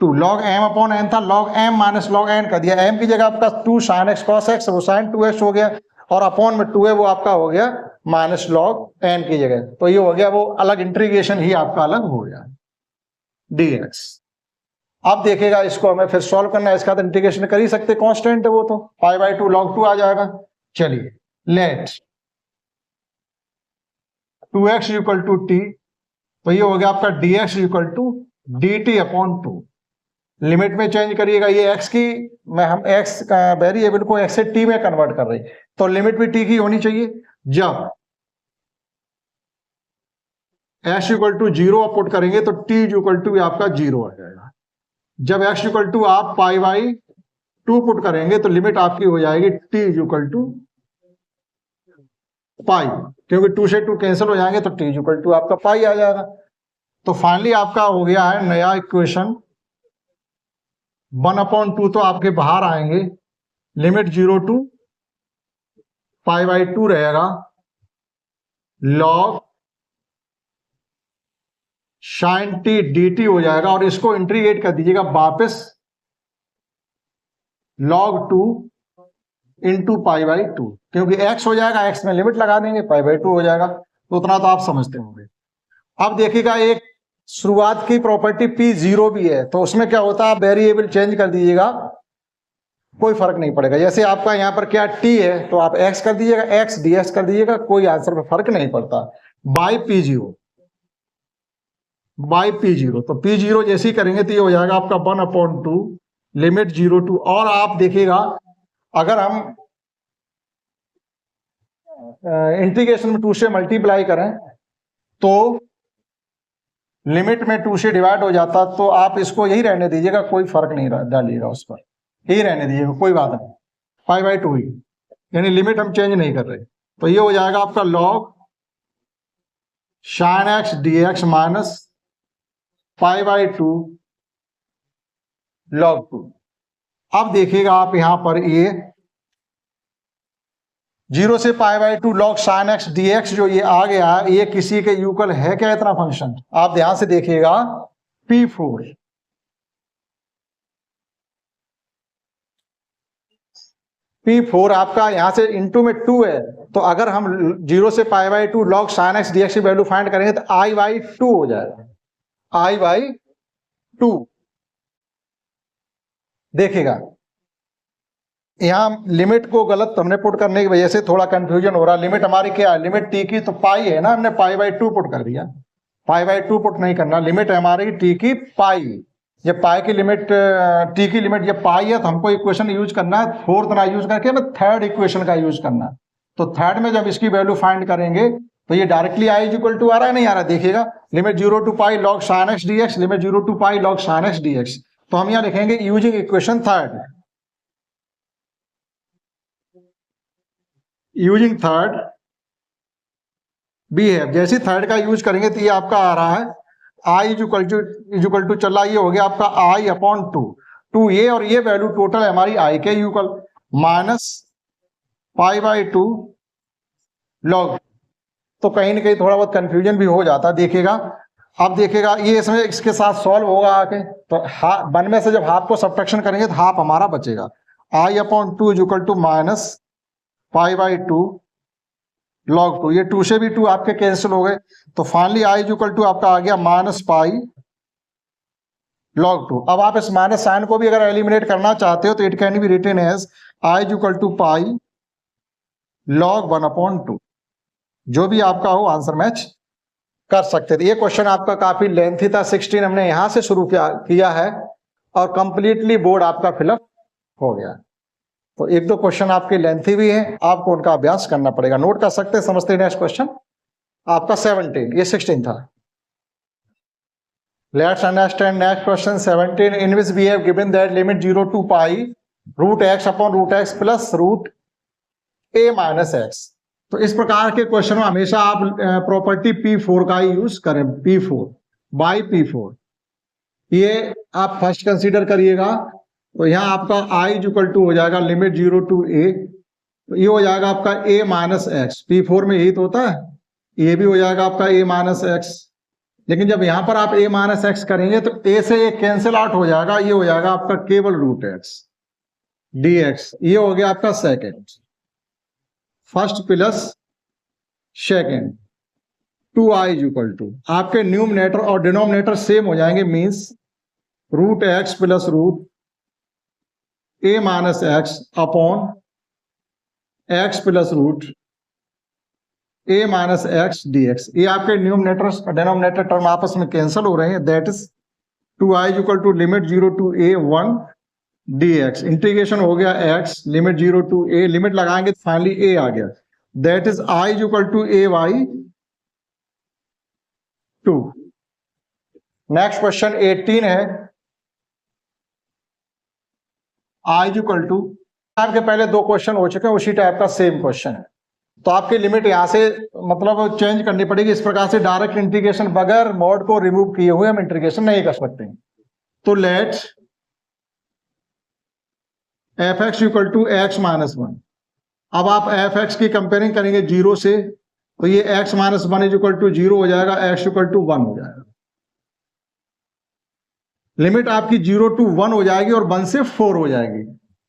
2। log m upon n था, log m minus log n कर दिया। m की जगह आपका 2 sin x cos x, वो sin 2x हो गया, और अपॉन में 2 है वो आपका हो गया माइनस log n की जगह। तो ये हो गया वो अलग इंटीग्रेशन ही आपका अलग हो गया dx। अब देखिएगा इसको हमें फिर सॉल्व करना है। इसका तो इंटीग्रेशन कर ही सकते, कांस्टेंट है वो, तो π/2 log 2 आ जाएगा। चलिए late 2x equal to t, तो ये हो गया आपका dx equal to dt upon 2। Limit में चेंज करिएगा, ये x की हम x का वेरिएबल को x से t में कन्वर्ट कर रहे हैं, तो लिमिट भी t की होनी चाहिए। जब x इक्वल टू 0 आप पुट करेंगे तो t इक्वल टू आपका 0 आ जाएगा। जब x इक्वल टू आप π/2 पुट करेंगे तो लिमिट आपकी हो जाएगी t इक्वल टू पाई, क्योंकि 2 से 2 कैंसिल हो जाएंगे तो t इक्वल टू आपका पाई आ जाएगा। तो फाइनली आपका हो गया है नया इक्वेशन 1/2 तो आपके बाहर आएंगे, लिमिट 0 टू π/2 रहेगा log sin t dt हो जाएगा, और इसको इंटीग्रेट कर दीजिएगा वापस log 2 इंटू π/2, क्योंकि x हो जाएगा, x में लिमिट लगा देंगे, π/2 हो जाएगा। तो उतना तो आप समझते होंगे। अब देखिएगा एक शुरुआत की प्रॉपर्टी p0 भी है, तो उसमें क्या होता है, आप वेरिएबल चेंज कर दीजिएगा, कोई फर्क नहीं पड़ेगा। जैसे आपका यहाँ पर क्या t है, तो आप x कर दीजिएगा, x dx कर दीजिएगा, कोई आंसर में फर्क नहीं पड़ता। बाई p0, तो p0 जैसे ही करेंगे तो ये हो जाएगा आपका 1/2 लिमिट 0 टू, और आप देखिएगा अगर हम इंटीग्रेशन में 2 से मल्टीप्लाई करें तो लिमिट में 2 से डिवाइड हो जाता, तो आप इसको यही रहने दीजिएगा, कोई फर्क नहीं डालिएगा उस पर, यही रहने दीजिएगा, कोई बात नहीं, π/2 ही, यानी लिमिट हम चेंज नहीं कर रहे। तो ये हो जाएगा आपका log sin x dx minus π/2 log 2। अब देखिएगा आप यहां पर ये 0 से π/2 log sin x dx जो ये आ गया, ये किसी के यूकल है क्या इतना फंक्शन? आप ध्यान से देखिएगा P4 आपका यहां से इंटू में 2 है, तो अगर हम 0 से π/2 log sin x dx की वैल्यू फाइंड करेंगे तो i/2 हो जाएगा, i/2। देखिएगा यहां लिमिट को गलत हमने पुट करने की वजह से थोड़ा कंफ्यूजन हो रहा। लिमिट हमारी क्या है, लिमिट t की तो पाई है ना, हमने π/2 पुट कर दिया, π/2 पुट नहीं करना, लिमिट है हमारी t की पाई। ये पाई की लिमिट, t की लिमिट ये पाई है, तो हमको इक्वेशन यूज करना है, फोर्थ ना यूज करके हमें थर्ड इक्वेशन का यूज करना है। तो थर्ड में जब इसकी वैल्यू फाइंड करेंगे तो ये डायरेक्टली i इक्वल टू आ रहा है, नहीं आ रहा, देखिएगा limit 0 to pi log sin x dx, limit 0 to pi log sin x dx। तो हम यहां लिखेंगे using equation third, using third behave. जैसे थर्ड का यूज करेंगे तो ये आपका आ रहा है i इक्वल टू चल रहा, ये हो गया आपका i/2, 2 ये और ये वैल्यू टोटल है हमारी i के यूकल, माइनस π/2 log तो कहीं ना कहीं थोड़ा बहुत कंफ्यूजन भी हो जाता है। देखिएगा, अब देखिएगा ये इसमें इसके साथ सॉल्व होगा आके, तो वन में से जब हाफ को सब्ट्रैक्शन करेंगे तो हाफ हमारा बचेगा। I upon two is equal to minus pi by two log two, ये टू से भी टू आपके कैंसिल हो गए, तो finally I is equal to आपका आ गया माइनस पाई लॉग टू। अब आप इस माइनस साइन को भी अगर एलिमिनेट करना चाहते हो तो it can be written as I is equal to pi log one upon two, जो भी आपका हो आंसर मैच कर सकते थे। ये क्वेश्चन आपका काफी लेंथी था, 16 हमने यहां से शुरू किया है और कंप्लीटली बोर्ड आपका फिलअप हो गया। तो एक दो क्वेश्चन आपके लेंथी भी हैं, आपको उनका अभ्यास करना पड़ेगा। नोट कर सकते हैं, समझते हैं। नेक्स्ट क्वेश्चन आपका 17, ये 16 था। Let's understand next question 17, in which we have given that limit 0 to pi root x upon root x plus root a minus x. तो इस प्रकार के क्वेश्चन में हमेशा आप प्रॉपर्टी P4 का ही यूज करें, P4 बाई P4। ये आप फर्स्ट कंसीडर करिएगा। तो यहाँ आपका i इक्वल टू हो जाएगा लिमिट 0 टू a, तो ये हो जाएगा आपका a माइनस एक्स। P4 में यही तो होता है, ये भी हो जाएगा आपका a माइनस एक्स। लेकिन जब यहां पर आप a माइनस एक्स करेंगे तो a से a कैंसिल आउट हो जाएगा, ये हो जाएगा आपका केवल रूट एक्स dx। ये हो गया आपका second, first plus second, 2i equal to आपके न्यूमरेटर और डिनोमिनेटर सेम हो जाएंगे, means root x plus root a minus x upon x plus root a minus x dx। ये आपके न्यूमरेटर और डिनोमिनेटर टर्म आपस में कैंसिल हो रहे हैं, that is 2i equal to limit 0 to a 1 dx। Integration हो गया x limit 0 to a, limit लगाएंगे तो फाइनली a आ गया, that is i equal to a by 2। Next question 18 है, i इक्वल टू, आपके पहले दो क्वेश्चन हो चुके हैं, उसी टाइप का सेम क्वेश्चन है। तो आपकी लिमिट यहां से मतलब चेंज करनी पड़ेगी। इस प्रकार से डायरेक्ट इंटीग्रेशन बगैर मॉड को रिमूव किए हुए हम इंटीग्रेशन नहीं कर सकते। तो let f x equal to x minus one. अब आप एफ एक्स की कंपेयरिंग करेंगे 0 से, तो ये x minus one is equal to 0 हो जाएगा, x इक्वल टू 1 हो जाएगा। लिमिट आपकी 0 टू 1 हो जाएगी और 1 से 4 हो जाएगी।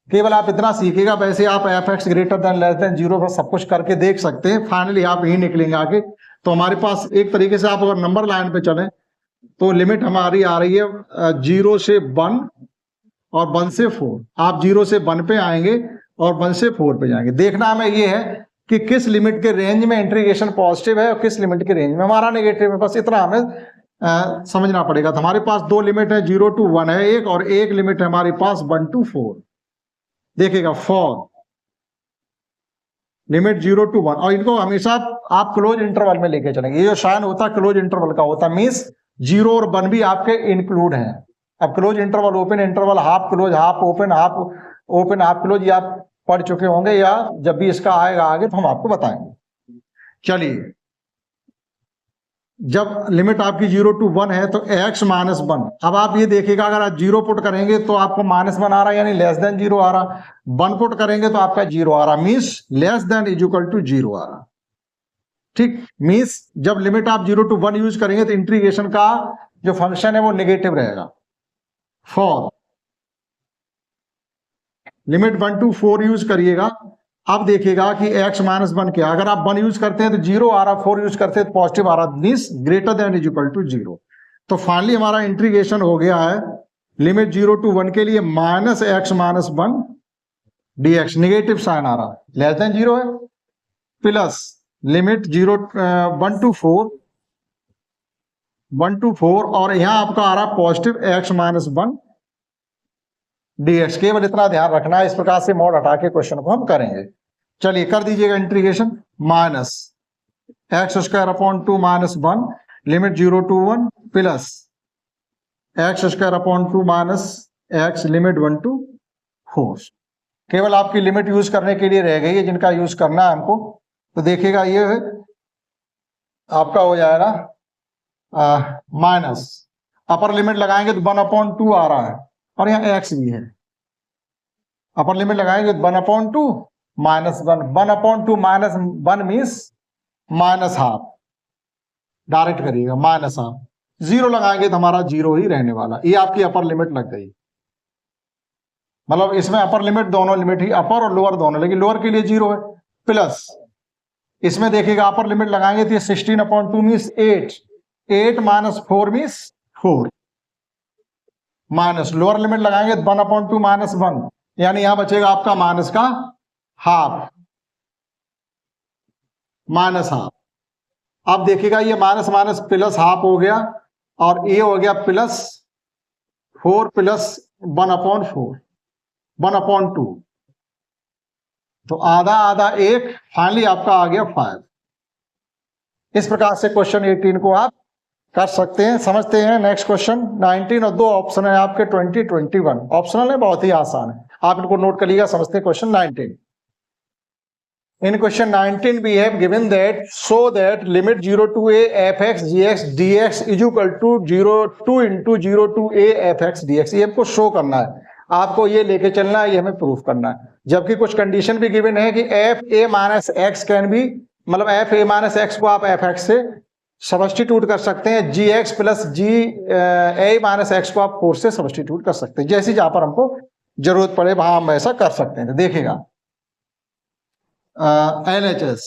केवल आप इतना सीखिएगा, वैसे आप F x greater than less than 0 पर सब कुछ करके देख सकते हैं, फाइनली आप यही निकलेंगे आगे। तो हमारे पास एक तरीके से आप अगर नंबर लाइन पे चलें तो लिमिट हमारी आ रही है 0 से 1 और 1 से 4। आप 0 से 1 पे आएंगे और 1 से 4 पे जाएंगे। देखना हमें ये है कि किस लिमिट के रेंज में इंटीग्रेशन पॉजिटिव है और किस लिमिट के रेंज में हमारा नेगेटिव है, बस इतना हमें समझना पड़ेगा। तो हमारे पास दो लिमिट है, 0 टू 1 है एक, और एक लिमिट है हमारे पास 1 टू 4। देखिएगा फॉर लिमिट 0 टू 1, और इनको हमेशा आप क्लोज इंटरवल में लेके चलेंगे। ये जो साइन होता है क्लोज इंटरवल का होता है, मींस 0 और 1 भी आपके इंक्लूड हैं। अब close interval, open interval, half close, half open, half open, half close, ये आप पढ़ चुके होंगे, या जब भी इसका आएगा आगे तो हम आपको बताएंगे। चलिए, जब लिमिट आपकी 0 टू 1 है तो x माइनस 1। अब आप ये देखिएगा, अगर आप 0 पुट करेंगे तो आपको -1 आ रहा है, यानी लेस देन 0 आ रहा। 1 पुट करेंगे तो आपका 0 आ रहा, means less than is equal to 0 आ रहा। ठीक, मीन्स जब लिमिट आप 0 टू 1 यूज करेंगे तो इंटीग्रेशन का जो फंक्शन है वो नेगेटिव रहेगा। फॉर लिमिट 1 टू 4 यूज करिएगा। अब देखिएगा कि x माइनस 1 क्या, अगर आप 1 यूज करते हैं तो 0 आ रहा, 4 यूज करते हैं तो पॉजिटिव आ रहा, means greater than is equal to 0। तो फाइनली हमारा इंटीग्रेशन हो गया है लिमिट 0 टू 1 के लिए minus x minus 1 dx, negative sign आ रहा, लेस देन 0 है, प्लस लिमिट 1 टू 4 और यहां आपका आ रहा पॉजिटिव x माइनस 1 dx। केवल इतना ध्यान रखना है, इस प्रकार से मोड हटा के क्वेश्चन को हम करेंगे। चलिए कर दीजिएगा integration, minus x square upon 2 minus 1 limit 0 to 1 plus x square upon 2 minus x limit 1 to 4। केवल आपकी लिमिट यूज करने के लिए रह गई है, जिनका यूज करना है हमको। तो देखिएगा ये आपका हो जाएगा माइनस, अपर लिमिट लगाएंगे तो 1 अपॉन 2 आ रहा है, और यहाँ x भी है। अपर लिमिट लगाएंगे तो 1 upon 2 minus 1, 1 upon 2 minus 1 means minus half, direct करिएगा माइनस हाफ, जीरो लगाएंगे तो हमारा जीरो ही रहने वाला। ये आपकी अपर लिमिट लग गई, मतलब इसमें अपर लिमिट दोनों लिमिट ही, अपर और लोअर दोनों, लेकिन लोअर के लिए जीरो है। प्लस इसमें देखिएगा अपर लिमिट लगाएंगे तो 16/2 means 8, 8 minus 4 means 4, minus lower limit लगाएंगे 1/2 माइनस 1, यानी यहां बचेगा आपका माइनस का हाफ, माइनस हाफ। अब देखिएगा ये माइनस माइनस प्लस हाफ हो गया, और ये हो गया प्लस 4 प्लस 1/4, 1/2, तो आधा आधा 1, फाइनली आपका आ गया 5। इस प्रकार से क्वेश्चन 18 को आप कर सकते हैं। समझते हैं नेक्स्ट क्वेश्चन 19, और दो ऑप्शन है आपके 20, 21 ऑप्शनल है, बहुत ही आसान है, आप इनको नोट कर लीजिएगा। समझते हैं question 19। In question 19 we have given that so that limit 0 to a fx gx dx is equal to 2 into 0 to a fx dx। ये हमको शो करना है, आपको ये लेके चलना है, ये हमें प्रूफ करना है। जबकि कुछ कंडीशन भी गिवन है कि F A minus x can B, मतलब एफ ए माइनस एक्स को आप एफ एक्स से सब्स्टिट्यूट कर सकते हैं, जी x plus g a minus x को आप 4 से सब्स्टिट्यूट कर सकते हैं। जैसी जहां पर हमको जरूरत पड़े वहां हम ऐसा कर सकते हैं। तो देखिएगा LHS,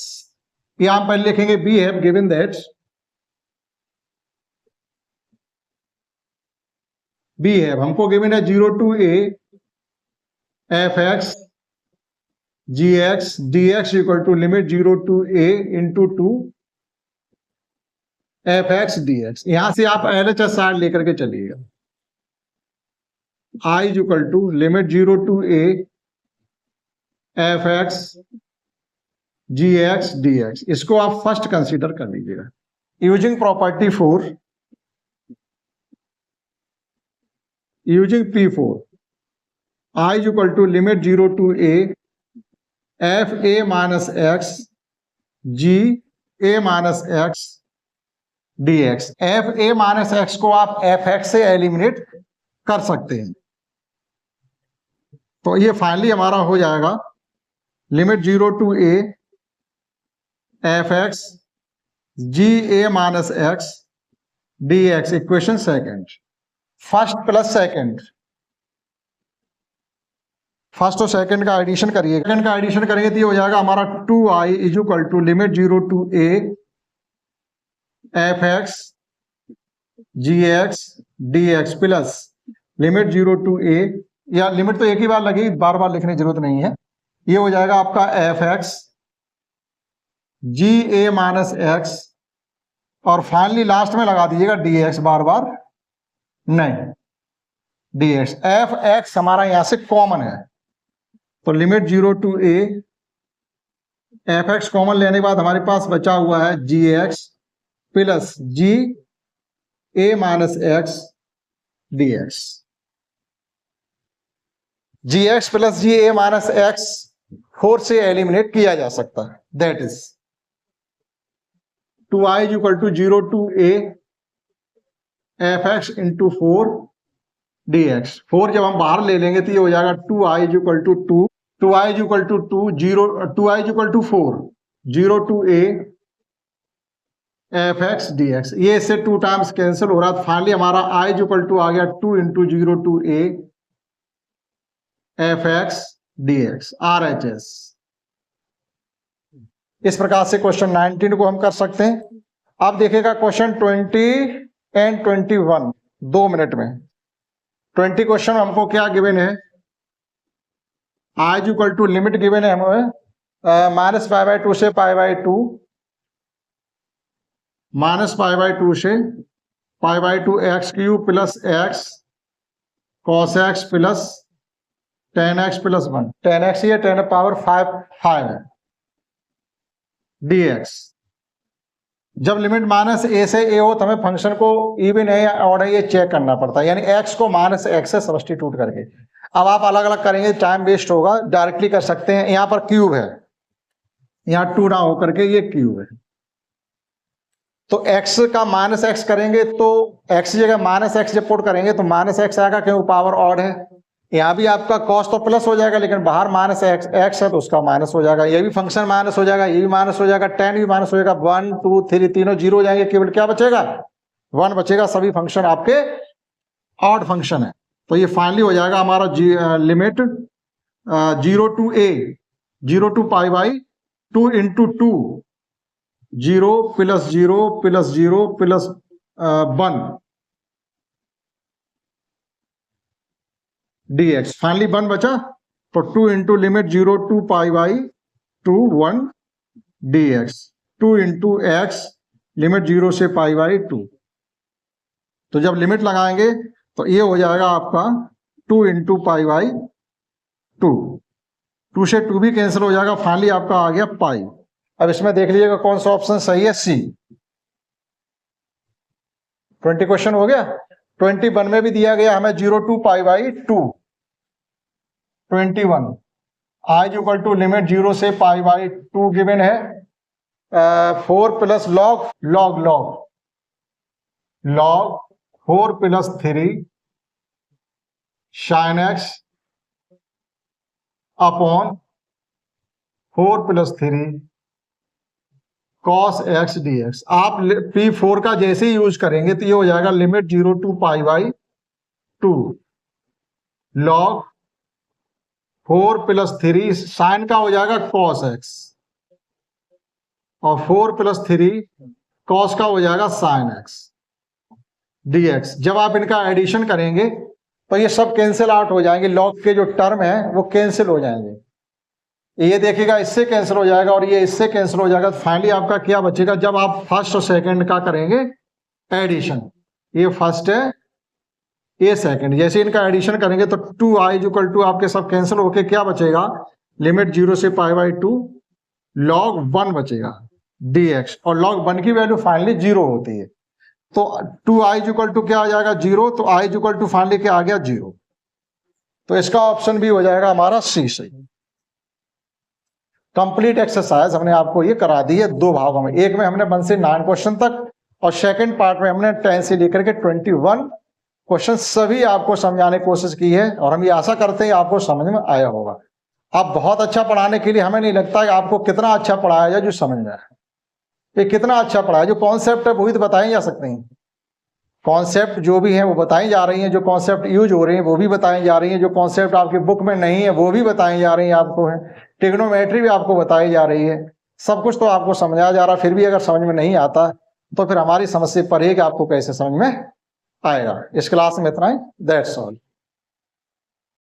यहां पर लिखेंगे we have given that we have, हमको गिवन है 0 to a fx gx dx equal to limit 0 to a into 2 fx dx। यहां से आप LHS साइड लेकर के चलिएगा, I is equal to limit 0 to a fx gx dx, इसको आप फर्स्ट कंसीडर कर लीजिएगा। Using property 4, using P4, I is equal to limit 0 to a f a minus x g a minus x dx। f a minus x को आप f x से एलिमिनेट कर सकते हैं, तो ये फाइनली हमारा हो जाएगा limit 0 to a f x g a minus x d x. Equation second, first plus second, first और सेकेंड का एडिशन करिए, सेकेंड का एडिशन करेंगे तो ये हो जाएगा हमारा 2i is equal to limit 0 to a f x g x d x plus limit 0 to a, या लिमिट तो एक ही बार लगी, बार बार लिखने की जरूरत नहीं है। ये हो जाएगा आपका f x g a minus x, और फाइनली लास्ट में लगा दीजिएगा डी एक्स, बार बार नहीं, डी एक्स। एफ एक्स हमारा यहां से कॉमन है, तो limit 0 to a f x common लेने के बाद हमारे पास बचा हुआ है g x plus g a minus x d x. G x plus g a minus x 4 से एलिमिनेट किया जा सकता है, that is 2i is equal to 0 to a fx into 4 dx। 4 जब हम बाहर ले लेंगे तो ये हो जाएगा 2i is equal to 2, 2i is equal to 2, 2i is equal to 4, 0 to a fx dx। ये इससे 2 टाइम्स कैंसिल हो रहा है, फाइनली हमारा i is equal to आ गया 2 into 0 to a fx dx RHS। इस प्रकार से क्वेश्चन 19 को हम कर सकते हैं। अब देखिएगा क्वेश्चन 20 एंड 21 2 मिनट में। 20 क्वेश्चन हमको क्या गिवन है, आई इक्वल टू लिमिट गिवन है हमें -π/2 से π/2, -π/2 से π/2 x³ plus x cos x plus tan x plus 1, tan x ये 10⁵ है dx। जब लिमिट -a से a हो तो हमें फंक्शन को इवन है या ऑड है ये चेक करना पड़ता है, यानी x को -x से सब्स्टिट्यूट करके। अब आप अलग अलग करेंगे टाइम वेस्ट होगा, डायरेक्टली कर सकते हैं। यहां पर क्यूब है, यहां 2 ना होकर के ये क्यूब है, तो x का -x करेंगे तो x जगह -x जब पुट करेंगे तो -x आएगा क्योंकि पावर ऑड है, यहाँ भी आपका कॉस तो प्लस हो जाएगा, लेकिन बाहर माइनस एक्स है तो उसका माइनस हो जाएगा, ये भी फंक्शन माइनस हो जाएगा, ये भी माइनस हो जाएगा, टेन भी माइनस हो जाएगा, 1 2 3 तीनों जीरो हो जाएंगे, केवल क्या बचेगा 1 बचेगा। सभी फंक्शन आपके ऑड फंक्शन है। तो ये फाइनली हो जाएगा हमारा limit 0 to a 0 to pi by 2 into 2 0 plus 0 plus 0 plus 1 dx। Finally 1 बचा, तो 2 into limit 0 to pi by 2 1 dx, 2 into x limit 0 से पाई बाई 2। तो जब लिमिट लगाएंगे तो ये हो जाएगा आपका 2 इंटू पाई बाई 2, 2 से 2 भी कैंसिल हो जाएगा, फाइनली आपका आ गया पाई। अब इसमें देख लीजिएगा कौन सा ऑप्शन सही है, सी। 20 क्वेश्चन हो गया। 21 में भी दिया गया हमें 0 to pi by 2। 21 i equal to limit 0 से पाई बाई 2 गिवन है, 4 plus log log log log 4 plus 3 sine x upon 4 plus 3 cos x d x. आप P4 का जैसे ही यूज करेंगे तो ये हो जाएगा limit 0 to pi by 2 log 4 plus 3 sine का हो जाएगा कॉस एक्स और 4 प्लस 3 कॉस का हो जाएगा साइन एक्स dx। जब आप इनका एडिशन करेंगे तो ये सब कैंसिल आउट हो जाएंगे, लॉग के जो टर्म है वो कैंसिल हो जाएंगे। ये देखिएगा इससे कैंसिल हो जाएगा और ये इससे कैंसिल हो जाएगा। फाइनली आपका क्या बचेगा, जब आप फर्स्ट और सेकंड का करेंगे एडिशन, ये फर्स्ट है ये सेकंड, जैसे इनका एडिशन करेंगे तो 2i इक्वल टू आपके सब कैंसिल होके क्या बचेगा, लिमिट 0 से पाई बाई 2 log 1 बचेगा dx, और log 1 की वैल्यू फाइनली 0 होती है। तो 2i इक्वल टू क्या आ जाएगा 0, तो i इक्वल टू फाइनली क्या आ गया 0। तो इसका ऑप्शन भी हो जाएगा हमारा सी सही। कंप्लीट एक्सरसाइज हमने आपको ये करा दी है 2 भागों में, एक में हमने 1 से 9 क्वेश्चन तक और सेकंड पार्ट में हमने 10 से लेकर के 21 क्वेश्चन सभी आपको समझाने की कोशिश की है, और हम ये आशा करते हैं आपको समझ में आया होगा। आप बहुत अच्छा पढ़ाने के लिए हमें नहीं लगता है आपको कितना अच्छा पढ़ाया जाए जो समझ में आए, ये कितना अच्छा पढ़ाया, जो कॉन्सेप्ट है वही तो बताए जा सकते हैं, कॉन्सेप्ट जो भी है वो बताई जा रही हैं, जो कॉन्सेप्ट यूज हो रहे हैं वो भी बताई जा रही हैं, जो कॉन्सेप्ट आपकी बुक में नहीं है वो भी बताई जा रही हैं आपको, है ट्रिग्नोमेट्री भी आपको बताई जा रही है, सब कुछ तो आपको समझाया जा रहा है। फिर भी अगर समझ में नहीं आता तो फिर हमारी समझ से परे कि आपको कैसे समझ में आएगा। इस क्लास में इतना ही, दैट्स ऑल।